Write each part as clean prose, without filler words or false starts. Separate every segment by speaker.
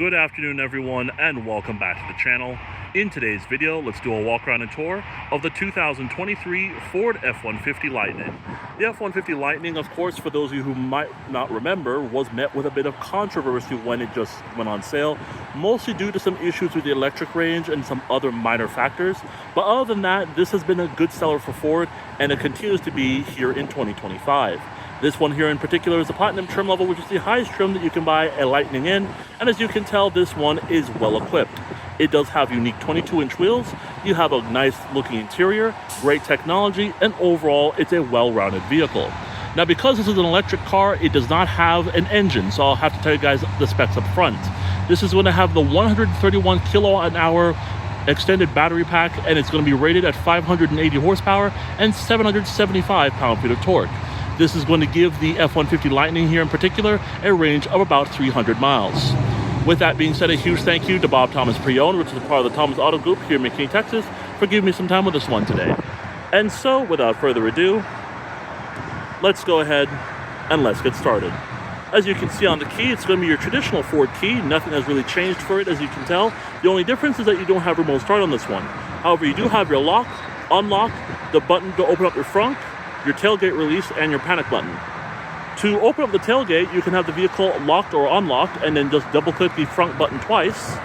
Speaker 1: Good afternoon everyone and welcome back to the channel. In today's video, let's do a walk around and tour of the 2023 Ford F-150 Lightning. The F-150 Lightning, of course, for those of you who might not remember, was met with a bit of controversy when it just went on sale, mostly due to some issues with the electric range and some other minor factors. But other than that, this has been a good seller for Ford and it continues to be here in 2025. This one here in particular is the Platinum trim level, which is the highest trim that you can buy a Lightning in. And as you can tell, this one is well equipped. It does have unique 22-inch wheels. You have a nice looking interior, great technology, and overall, it's a well-rounded vehicle. Now, because this is an electric car, it does not have an engine, so I'll have to tell you guys the specs up front. This is going to have the 131 kilowatt an hour extended battery pack, and it's going to be rated at 580 horsepower and 775 pound-feet of torque. This is going to give the F-150 Lightning here in particular a range of about 300 miles. With that being said, a huge thank you to Bob Thomas Pre-Owned, which is a part of the Thomas Auto Group here in McKinney, Texas, for giving me some time with this one today. And so, without further ado, let's go ahead and let's get started. As you can see on the key, it's going to be your traditional Ford key. Nothing has really changed for it, as you can tell. The only difference is that you don't have remote start on this one. However, you do have your lock, unlock, the button to open up your front, your tailgate release, and your panic button. To open up the tailgate, you can have the vehicle locked or unlocked and then just double click the front button twice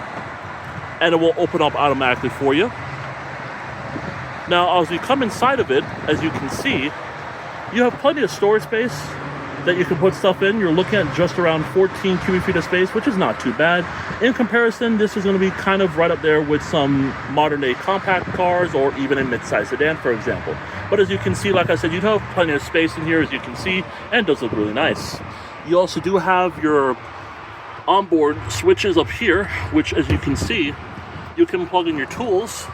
Speaker 1: and it will open up automatically for you. Now, as you come inside of it, as you can see, you have plenty of storage space that you can put stuff in. You're looking at just around 14 cubic feet of space, which is not too bad. In comparison, this is going to be kind of right up there with some modern day compact cars or even a mid-size sedan, for example. But as you can see, like I said, you have plenty of space in here, as you can see, and it does look really nice. You also do have your onboard switches up here, which, as you can see, you can plug in your tools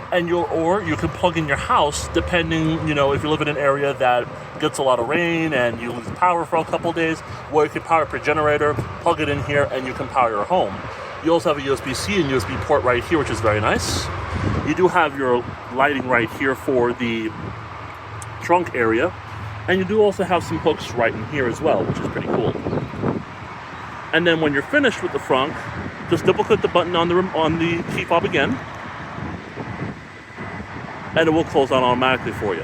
Speaker 1: and or you can plug in your house, depending, if you live in an area that gets a lot of rain and you lose power for a couple days, or you can power up your generator, plug it in here, and you can power your home. You also have a USB-C and USB port right here, which is very nice. You do have your lighting right here for the trunk area, and you do also have some hooks right in here as well, which is pretty cool. And then when you're finished with the front, just double-click the button on the key fob again, and it will close down automatically for you.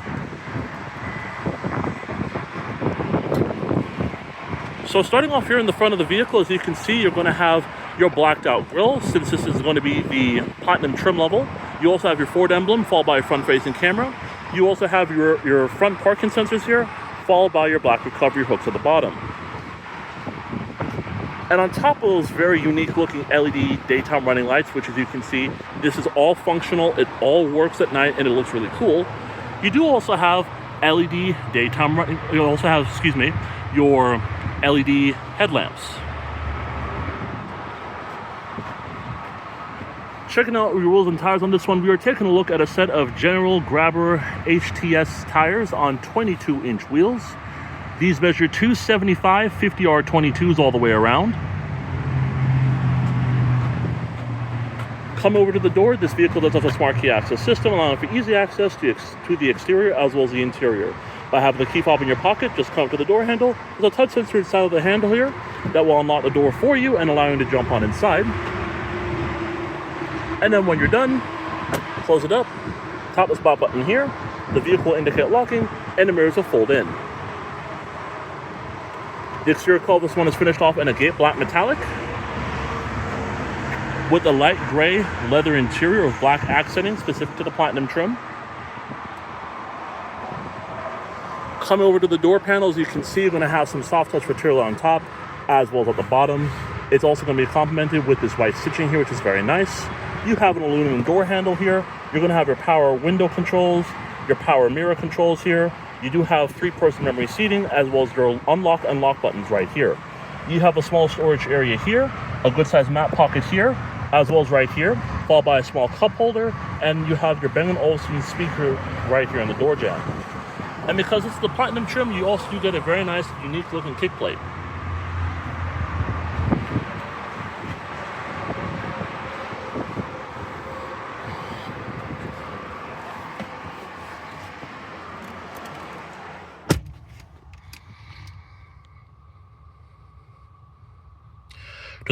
Speaker 1: So starting off here in the front of the vehicle, as you can see, you're going to have your blacked out grille, since this is going to be the Platinum trim level. You also have your Ford emblem, followed by a front-facing camera. You also have your front parking sensors here, followed by your black recovery hooks at the bottom. And on top of those very unique looking LED daytime running lights, which, as you can see, this is all functional, it all works at night, and it looks really cool. You do also have LED daytime running, you also have, your LED headlamps. Checking out your wheels and tires on this one, we are taking a look at a set of General Grabber HTS tires on 22-inch wheels. These measure 275 50R22s all the way around. Come over to the door. This vehicle does have a smart key access system, allowing for easy access to the exterior as well as the interior. By having the key fob in your pocket, just come up to the door handle. There's a touch sensor inside of the handle here that will unlock the door for you and allow you to jump on inside. And then when you're done, close it up, tap the spot button here, the vehicle will indicate locking, and the mirrors will fold in. The exterior color of this one is finished off in a Gate Black Metallic with a light gray leather interior with black accenting specific to the Platinum trim. Coming over to the door panels, you can see you're going to have some soft touch material on top as well as at the bottom. It's also going to be complemented with this white stitching here, which is very nice. You have an aluminum door handle here. You're going to have your power window controls, your power mirror controls here. You do have 3-person memory seating as well as your unlock and lock buttons right here. You have a small storage area here, a good sized mat pocket here, as well as right here, followed by a small cup holder, and you have your Bang & Olufsen speaker right here on the door jamb. And because it's the Platinum trim, you also do get a very nice, unique looking kick plate.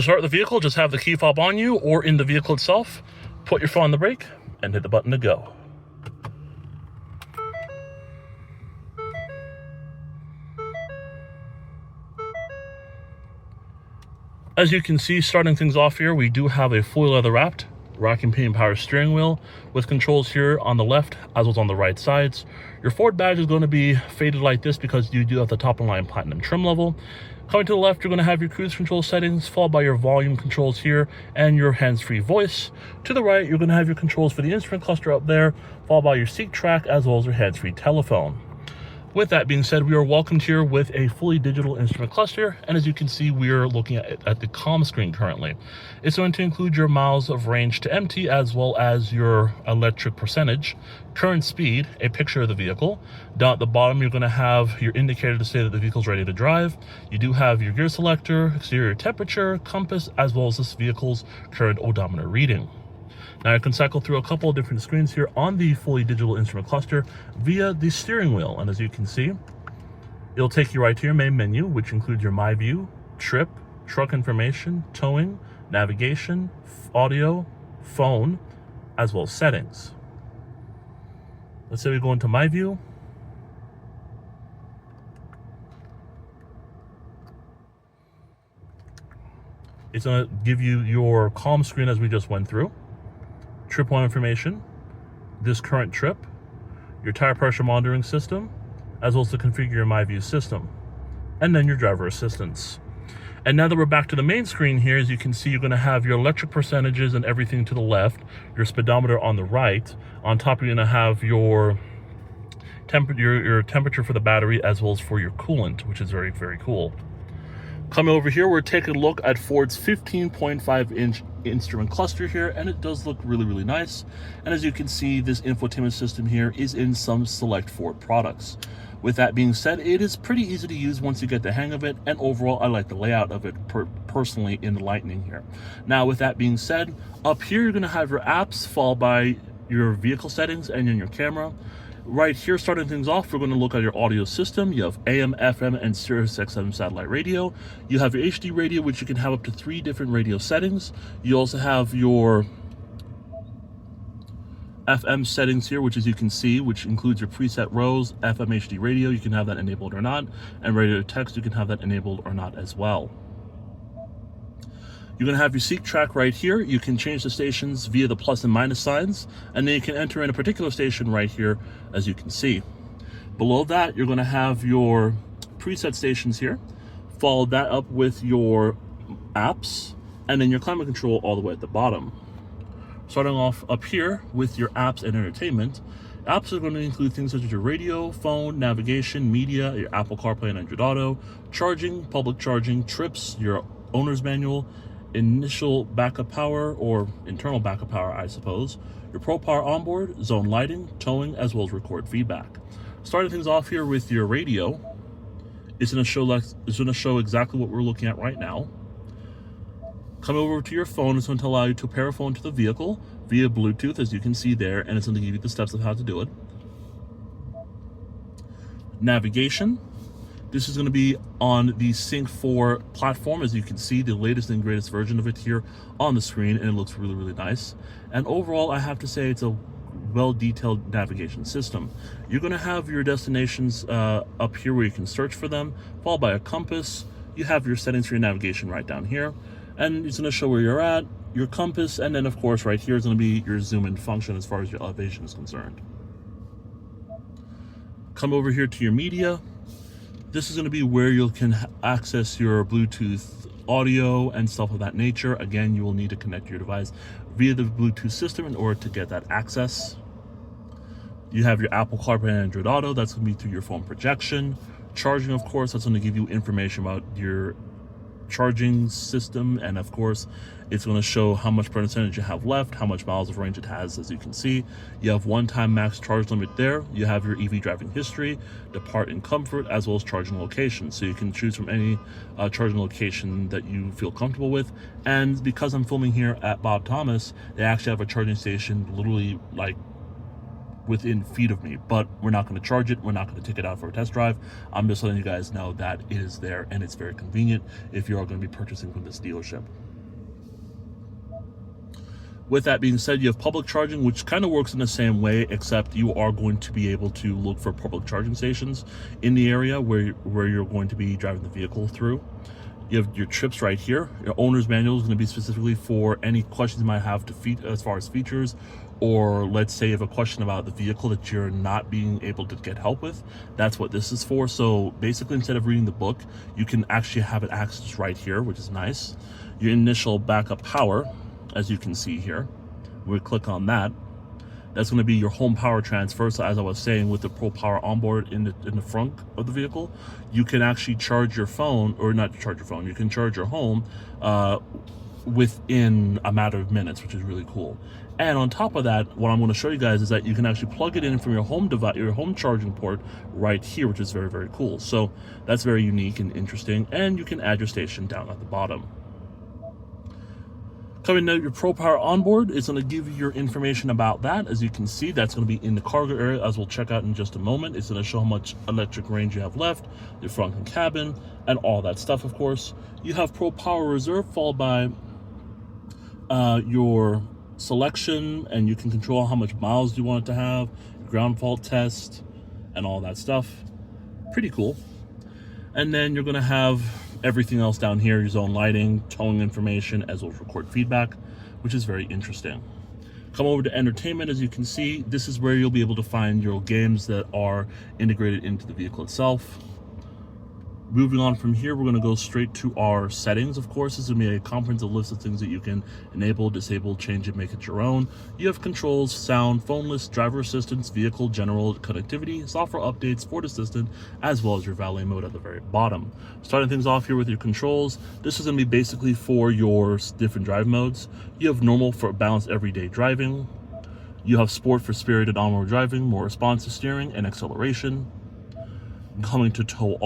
Speaker 1: To start the vehicle, just have the key fob on you or in the vehicle itself. Put your foot on the brake and hit the button to go. As you can see, starting things off here, we do have a fully leather wrapped rack and pinion power steering wheel with controls here on the left as well as on the right sides. Your Ford badge is going to be faded like this because you do have the top of the line platinum trim level. Coming to the left, you're going to have your cruise control settings, followed by your volume controls here and your hands-free voice. To the right, you're going to have your controls for the instrument cluster up there, followed by your seat track as well as your hands-free telephone. With that being said, we are welcomed here with a fully digital instrument cluster, and as you can see, we are looking at the comm screen currently. It's going to include your miles of range to empty, as well as your electric percentage, current speed, a picture of the vehicle. Down at the bottom, you're going to have your indicator to say that the vehicle's ready to drive. You do have your gear selector, exterior temperature, compass, as well as this vehicle's current odometer reading. Now I can cycle through a couple of different screens here on the fully digital instrument cluster via the steering wheel. And as you can see, it'll take you right to your main menu, which includes your My View, trip, truck information, towing, navigation, audio, phone, as well as settings. Let's say we go into My View. It's going to give you your comm screen as we just went through. Trip one information, this current trip, your tire pressure monitoring system, as well as to configure your My View system, and then your driver assistance. And now that we're back to the main screen here, as you can see, you're going to have your electric percentages and everything to the left, your speedometer on the right. On top, you're going to have your temperature for the battery as well as for your coolant, which is very, very cool. Coming over here, we're taking a look at Ford's 15.5-inch instrument cluster here, and it does look really, really nice. And as you can see, this infotainment system here is in some select Ford products. With that being said, it is pretty easy to use once you get the hang of it, and overall, I like the layout of it personally in the Lightning here. Now, with that being said, up here, you're going to have your apps, followed by your vehicle settings and then your camera. Right here, starting things off, we're going to look at your audio system. You have AM, FM, and Sirius XM satellite radio. You have your HD radio, which you can have up to 3 different radio settings. You also have your FM settings here, which as you can see, which includes your preset rows, FM HD radio, you can have that enabled or not, and radio text, you can have that enabled or not as well. You're going to have your seat track right here. You can change the stations via the plus and minus signs, and then you can enter in a particular station right here, as you can see. Below that, you're going to have your preset stations here. Follow that up with your apps, and then your climate control all the way at the bottom. Starting off up here with your apps and entertainment. Apps are going to include things such as your radio, phone, navigation, media, your Apple CarPlay and Android Auto, charging, public charging, trips, your owner's manual, initial backup power or internal backup power, I suppose, your Pro Power onboard, zone lighting, towing, as well as record feedback. Starting things off here with your radio, it's going to show exactly what we're looking at right now. Coming over to your phone, it's going to allow you to pair a phone to the vehicle via Bluetooth, as you can see there, and it's going to give you the steps of how to do it. Navigation. This is going to be on the Sync 4 platform. As you can see, the latest and greatest version of it here on the screen, and it looks really, really nice. And overall, I have to say it's a well-detailed navigation system. You're going to have your destinations up here where you can search for them, followed by a compass. You have your settings for your navigation right down here, and it's going to show where you're at, your compass, and then, of course, right here is going to be your zoom-in function as far as your elevation is concerned. Come over here to your media. This is going to be where you can access your Bluetooth audio and stuff of that nature. Again, you will need to connect your device via the Bluetooth system in order to get that access. You have your Apple CarPlay and Android Auto. That's going to be through your phone projection. Charging, of course, that's going to give you information about your charging system, and of course it's going to show how much percentage you have left, how much miles of range it has. As you can see, you have one-time max charge limit there. You have your EV driving history, depart in comfort, as well as charging location, so you can choose from any charging location that you feel comfortable with. And because I'm filming here at Bob Thomas, they actually have a charging station literally like within feet of me, but we're not going to charge it. We're not going to take it out for a test drive. I'm just letting you guys know that it is there, and it's very convenient if you are going to be purchasing from this dealership. With that being said, you have public charging, which kind of works in the same way, except you are going to be able to look for public charging stations in the area where you're going to be driving the vehicle through. You have your trips right here. Your owner's manual is going to be specifically for any questions you might have as far as features, or let's say you have a question about the vehicle that you're not being able to get help with. That's what this is for. So basically, instead of reading the book, you can actually have it accessed right here, which is nice. Your initial backup power, as you can see here, we click on that. That's going to be your home power transfer. So as I was saying, with the Pro Power onboard in the front of the vehicle, you can actually charge your phone, or not charge your phone, you can charge your home within a matter of minutes, which is really cool. And on top of that, what I'm going to show you guys is that you can actually plug it in from your home device, your home charging port right here, which is very, very cool. So that's very unique and interesting. And you can add your station down at the bottom. Coming to your Pro Power onboard, it's going to give you your information about that. As you can see, that's going to be in the cargo area, as we'll check out in just a moment. It's going to show how much electric range you have left, your front and cabin, and all that stuff, of course. You have Pro Power Reserve, followed by your selection, and you can control how much miles you want it to have, ground fault test, and all that stuff. Pretty cool. And then you're going to have everything else down here, your zone lighting, towing information, as well as record feedback, which is very interesting. Come over to entertainment. As you can see, this is where you'll be able to find your games that are integrated into the vehicle itself. Moving on from here, we're going to go straight to our settings. Of course, this is going to be a comprehensive list of things that you can enable, disable, change, and make it your own. You have controls, sound, phone list, driver assistance, vehicle, general, connectivity, software updates, Ford Assistant, as well as your valet mode at the very bottom. Starting things off here with your controls, this is going to be basically for your different drive modes. You have normal for balanced everyday driving. You have sport for spirited on-road driving, more responsive steering, and acceleration. Coming to tow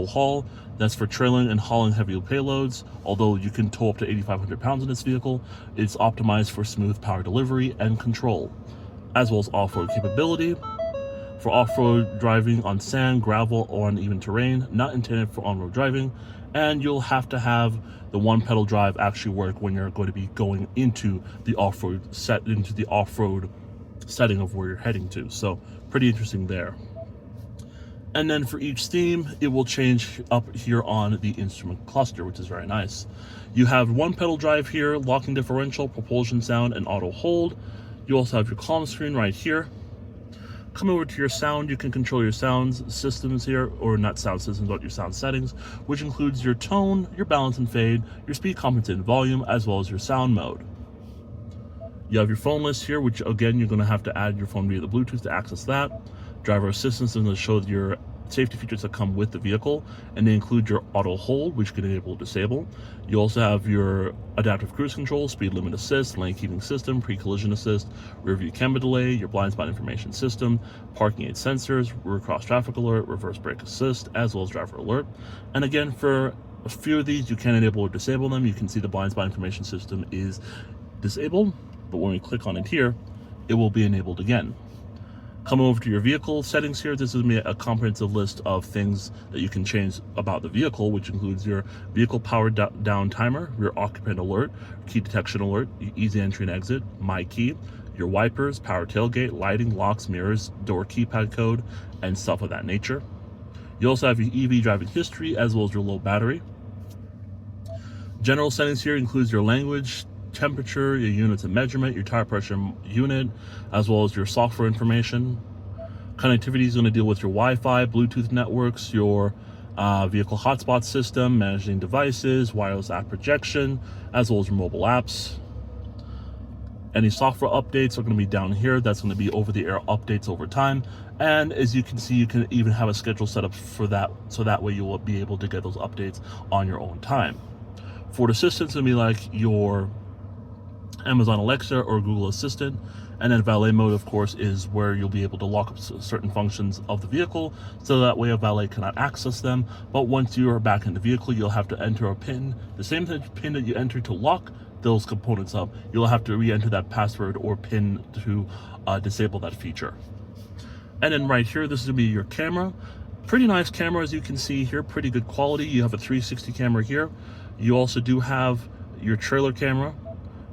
Speaker 1: haul, that's for trailing and hauling heavy payloads. Although you can tow up to 8,500 pounds in this vehicle, it's optimized for smooth power delivery and control, as well as off-road capability. For off-road driving on sand, gravel, or uneven terrain, not intended for on-road driving. And you'll have to have the one pedal drive actually work when you're going to be going into the off-road setting of where you're heading to. So pretty interesting there. And then for each theme, it will change up here on the instrument cluster, which is very nice. You have one pedal drive here, locking differential, propulsion sound, and auto hold. You also have your comm screen right here. Come over to your sound, you can control your sound systems here, or not sound systems, but your sound settings, which includes your tone, your balance and fade, your speed compensate and volume, as well as your sound mode. You have your phone list here, which again, you're going to have to add your phone via the Bluetooth to access that. Driver assistance is going to show your safety features that come with the vehicle, and they include your auto hold, which you can enable or disable. You also have your adaptive cruise control, speed limit assist, lane keeping system, pre-collision assist, rear view camera delay, your blind spot information system, parking aid sensors, rear cross traffic alert, reverse brake assist, as well as driver alert. And again, for a few of these, you can enable or disable them. You can see the blind spot information system is disabled, but when we click on it here, it will be enabled again. Coming over to your vehicle settings here, this is going to be a comprehensive list of things that you can change about the vehicle, which includes your vehicle power down timer, your occupant alert, key detection alert, easy entry and exit, my key, your wipers, power tailgate, lighting, locks, mirrors, door keypad code, and stuff of that nature. You also have your EV driving history, as well as your low battery. General settings here includes your language, temperature, your units of measurement, your tire pressure unit, as well as your software information. Connectivity is going to deal with your Wi-Fi, Bluetooth networks, your vehicle hotspot system, managing devices, wireless app projection, as well as your mobile apps. Any software updates are going to be down here. That's going to be over-the-air updates over time. And as you can see, you can even have a schedule set up for that, so that way you will be able to get those updates on your own time. Ford Assistant is going to be like your Amazon Alexa or Google Assistant. And then valet mode, of course, is where you'll be able to lock up certain functions of the vehicle, so that way a valet cannot access them. But once you are back in the vehicle, you'll have to enter a PIN, the same PIN that you enter to lock those components up. You'll have to re-enter that password or PIN to disable that feature. And then right here, this is going to be your camera. Pretty nice camera, as you can see here, pretty good quality. You have a 360 camera here. You also do have your trailer camera.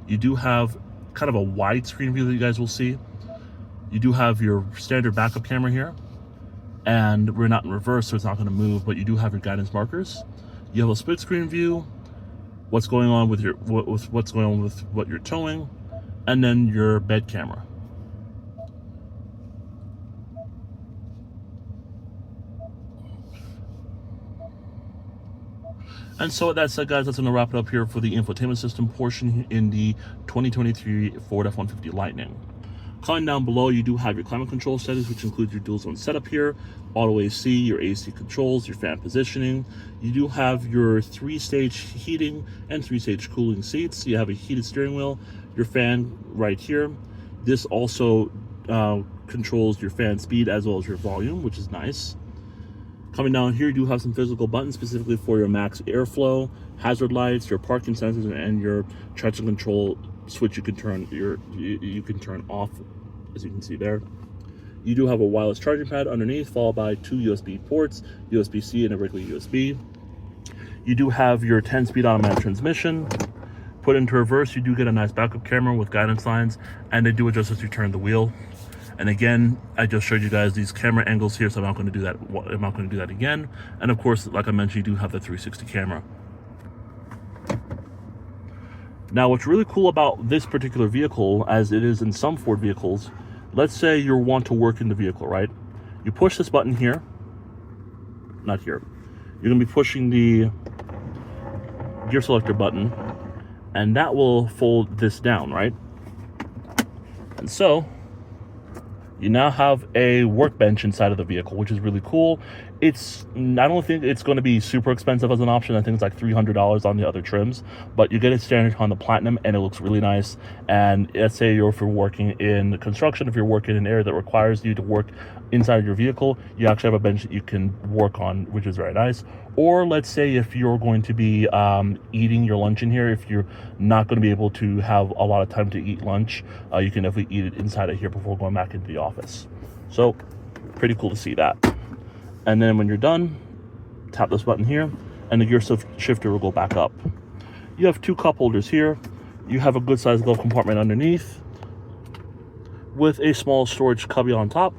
Speaker 1: You do have kind of a widescreen view that you guys will see. You do have your standard backup camera here, and we're not in reverse, so it's not going to move, but you do have your guidance markers. You have a split screen view, what's going on with your what's going on with what you're towing, and then your bed camera. And so with that said, guys, that's going to wrap it up here for the infotainment system portion in the 2023 Ford F-150 Lightning. Coming down below, you do have your climate control settings, which includes your dual zone setup here, auto AC, your AC controls, your fan positioning. You do have your 3-stage heating and 3-stage cooling seats. You have a heated steering wheel, your fan right here. This also controls your fan speed as well as your volume, which is nice. Coming down here, you do have some physical buttons specifically for your max airflow, hazard lights, your parking sensors, and your traction control switch you can turn off, as you can see there. You do have a wireless charging pad underneath, followed by 2 USB ports, USB-C and a regular USB. You do have your 10-speed automatic transmission. Put into reverse, you do get a nice backup camera with guidance lines, and they do adjust as you turn the wheel. And again, I just showed you guys these camera angles here, so I'm not going to do that. I'm not going to do that again. And of course, like I mentioned, you do have the 360 camera. Now, what's really cool about this particular vehicle, as it is in some Ford vehicles, let's say you want to work in the vehicle, right? You push this button here, not here. You're going to be pushing the gear selector button, and that will fold this down, right? And so you now have a workbench inside of the vehicle, which is really cool. I don't think it's going to be super expensive as an option. I think it's like $300 on the other trims, but you get it standard on the Platinum, and it looks really nice. And let's say if you're working in construction, if you're working in an area that requires you to work inside your vehicle, you actually have a bench that you can work on, which is very nice. Or let's say if you're going to be eating your lunch in here, if you're not going to be able to have a lot of time to eat lunch, you can definitely eat it inside of here before going back into the office. So pretty cool to see that. And then when you're done, tap this button here, and the gear shifter will go back up. You have 2 cup holders here. You have a good sized glove compartment underneath with a small storage cubby on top.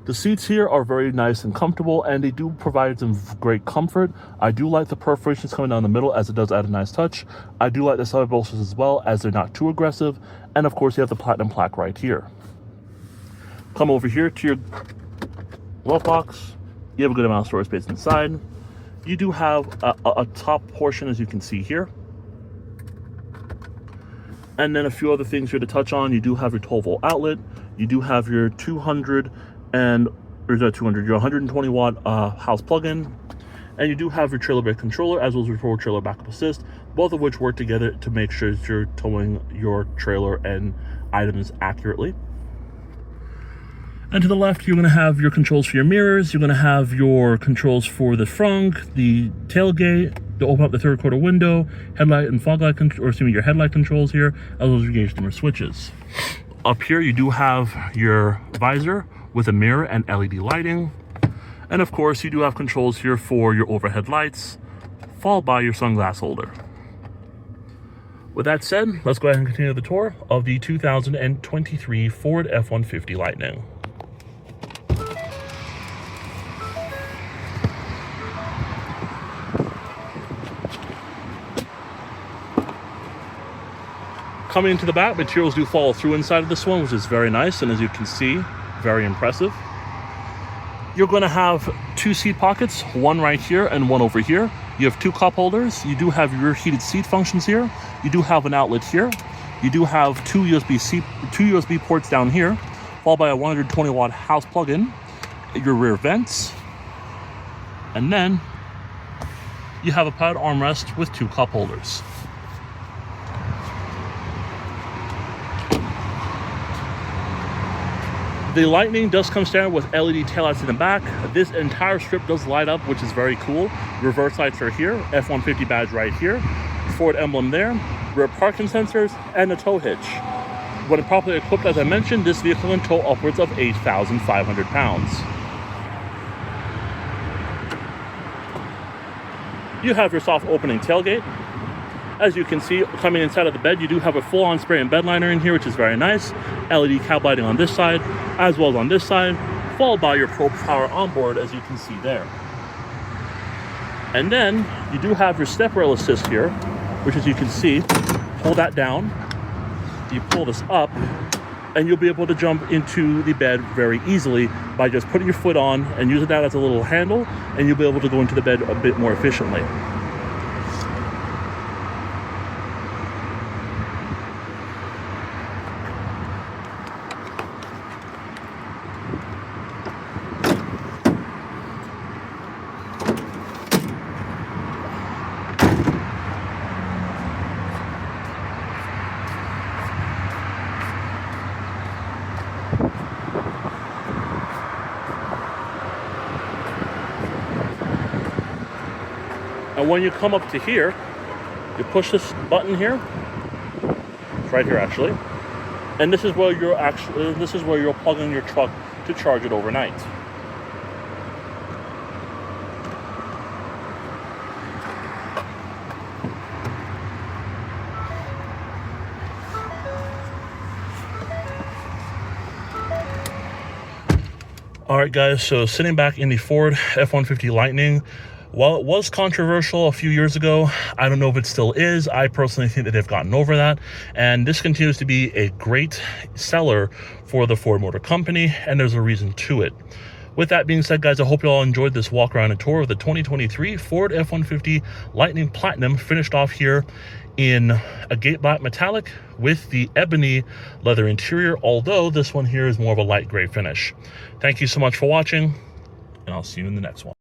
Speaker 1: The seats here are very nice and comfortable, and they do provide some great comfort. I do like the perforations coming down the middle, as it does add a nice touch. I do like the side bolsters as well, as they're not too aggressive. And of course, you have the Platinum plaque right here. Come over here to your glove box. You have a good amount of storage space inside. You do have a top portion, as you can see here. And then a few other things here to touch on. You do have your 12-volt outlet. You do have your your 120 watt house plug-in, and you do have your trailer bed controller as well as your forward trailer backup assist, both of which work together to make sure that you're towing your trailer and items accurately. And to the left, you're going to have your controls for your mirrors. You're going to have your controls for the front, the tailgate, to open up the 3rd quarter window, headlight and fog light, your headlight controls here, as well as your gauge dimmer switches. Up here, you do have your visor with a mirror and LED lighting. And of course, you do have controls here for your overhead lights, followed by your sunglass holder. With that said, let's go ahead and continue the tour of the 2023 Ford F-150 Lightning. Coming into the back, materials do follow through inside of this one, which is very nice, and as you can see, very impressive. You're going to have 2 seat pockets, one right here and one over here. You have 2 cup holders. You do have your heated seat functions here. You do have an outlet here. You do have 2 USB ports down here, followed by a 120 watt house plug-in, your rear vents, and then you have a powered armrest with 2 cup holders. The Lightning does come standard with LED taillights in the back. This entire strip does light up, which is very cool. Reverse lights are here, F-150 badge right here, Ford emblem there, rear parking sensors, and a tow hitch. When properly equipped, as I mentioned, this vehicle can tow upwards of 8,500 pounds. You have your soft opening tailgate. As you can see, coming inside of the bed, you do have a full-on spray and bed liner in here, which is very nice. LED cab lighting on this side, as well as on this side, followed by your Pro Power onboard, as you can see there. And then you do have your step rail assist here, which, as you can see, pull that down, you pull this up, and you'll be able to jump into the bed very easily by just putting your foot on and using that as a little handle, and you'll be able to go into the bed a bit more efficiently. And when you come up to here, you push this button here. It's right here actually. And this is where you'll plug in your truck to charge it overnight. All right, guys, so sitting back in the Ford F-150 Lightning, while it was controversial a few years ago, I don't know if it still is. I personally think that they've gotten over that, and this continues to be a great seller for the Ford Motor Company, and there's a reason to it. With that being said, guys, I hope you all enjoyed this walk around and tour of the 2023 Ford F-150 Lightning Platinum, finished off here in a Gate Black Metallic with the ebony leather interior, although this one here is more of a light gray finish. Thank you so much for watching, and I'll see you in the next one.